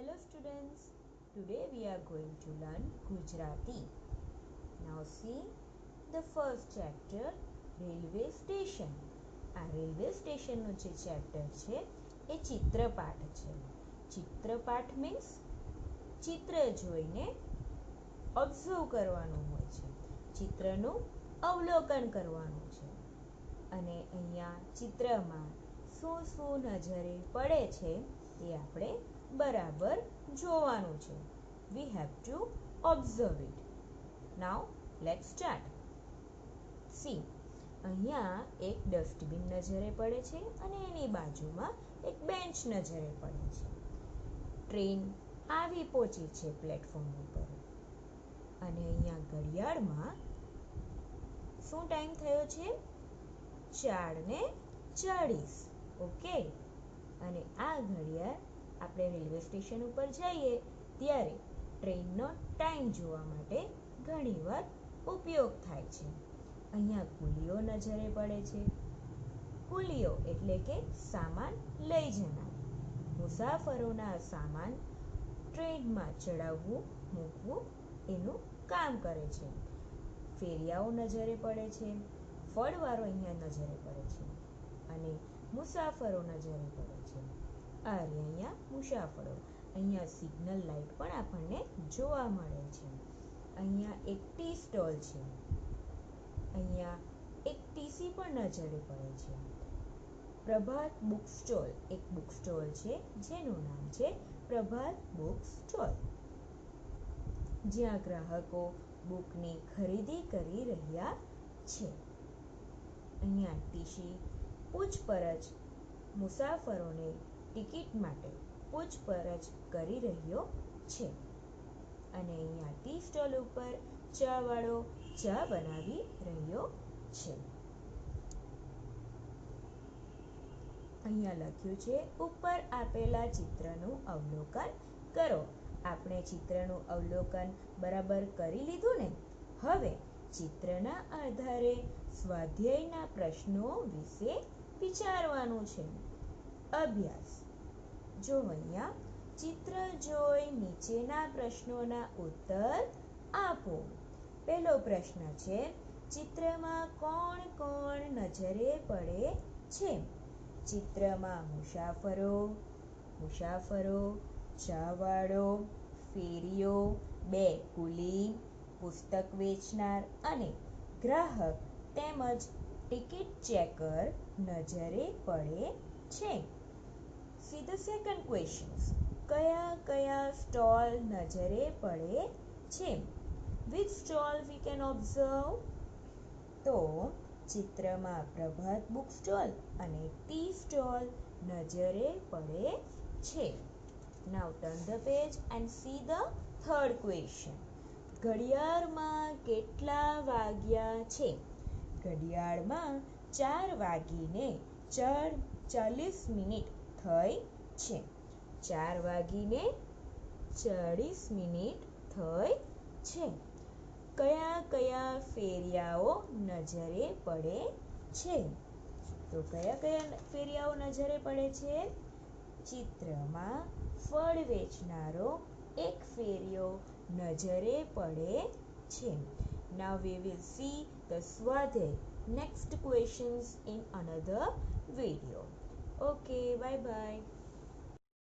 Hello students, today we are going to learn Gujarati. Now see the first chapter, Railway Station. આ railway સ્ટેશનનું જે chapter છે એ ચિત્રપાઠ છે. ચિત્રપાઠ means ચિત્ર જોઈને ઓબ્ઝર્વ કરવાનું હોય છે, ચિત્રનું અવલોકન કરવાનું છે. અને અહીંયા ચિત્રમાં શું શું નજરે પડે છે તે આપણે બરાબર જોવાનું છે. We have to observe it. Now let's start. See, અહીંયા એક ડસ્ટબિન નજરે પડે છે અને એની બાજુમાં એક બેન્ચ નજરે પડે છે. ટ્રેન આવી પહોંચી છે પ્લેટફોર્મ ઉપર અને અહીંયા ઘડિયાળમાં શું ટાઈમ થયો છે? 4:40. ઓકે, અને આ ઘડિયાળ આપણે રેલવે સ્ટેશન ઉપર જઈએ ત્યારે ટ્રેનનો ટાઈમ જોવા માટે ઘણીવાર ઉપયોગ થાય છે. અહીંયા કુલીઓ નજરે પડે છે. કુલીઓ એટલે કે સામાન લઈ જનાર. મુસાફરોના સામાન ટ્રેનમાં ચડાવવું મૂકવું એનું કામ કરે છે. ફેરિયાઓ નજરે પડે છે. ફળવાળો અહીંયા નજરે પડે છે અને મુસાફરો નજરે પડે છે. આ અહીંયા મુસાફરો. અહીંયા સિગ્નલ લાઇટ પણ આપણને જોવા મળે છે. અહીંયા એક ટી સ્ટોલ છે. અહીંયા એક ટીસી પણ નજરે પડે છે. પ્રભાત બુક સ્ટોલ એક બુક સ્ટોલ છે જેનું નામ છે પ્રભાત બુક સ્ટોલ, જ્યાં ગ્રાહકો બુકની ખરીદી કરી રહ્યા છે. અહીંયા ટીસી પૂછપરછ મુસાફરોને ટિકિટ માટે પૂછપરછ કરી રહ્યો છે. અને અહીંયા ટી સ્ટોલ ઉપર ચાવાળો ચા બનાવી રહ્યો છે. અહીંયા લખ્યું છે ઉપર આપેલા ચિત્રનું અવલોકન કરો. આપણે ચિત્રનું અવલોકન બરાબર કરી લીધું ને? હવે ચિત્રના આધારે સ્વાધ્યાયના પ્રશ્નો વિશે વિચારવાનું છે. અભ્યાસ. જો અહીંયા ચિત્ર જોઈ નીચેના પ્રશ્નોના ઉત્તર આપો. પહેલો પ્રશ્ન છે, ચિત્રમાં કોણ કોણ નજરે પડે છે? ચિત્રમાં મુસાફરો, ચાવાળો, ફેરીઓ, 2 કુલી, પુસ્તક વેચનાર અને ગ્રાહક તેમજ ટિકિટ ચેકર નજરે પડે છે. See the second questions. કયા કયા સ્ટોલ નજરે પડે છે? Which stall we can observe? તો ચિત્રમાં પ્રભાત બુક સ્ટોલ અને ટી સ્ટોલ નજરે પડે છે. Now turn the page and see the third question. ઘડિયાળમાં કેટલા વાગ્યા છે? ઘડિયાળમાં 4:40 થઈ છે. 4:40 થઈ છે. કયા કયા ફેરિયાઓ નજરે પડે છે? તો કયા કયા ફેરિયાઓ નજરે પડે છે? ચિત્રમાં ફળ વેચનારો એક ફેરિયો નજરે પડે છે. Now we will see the Swadhyay next questions in another video. Okay, bye bye.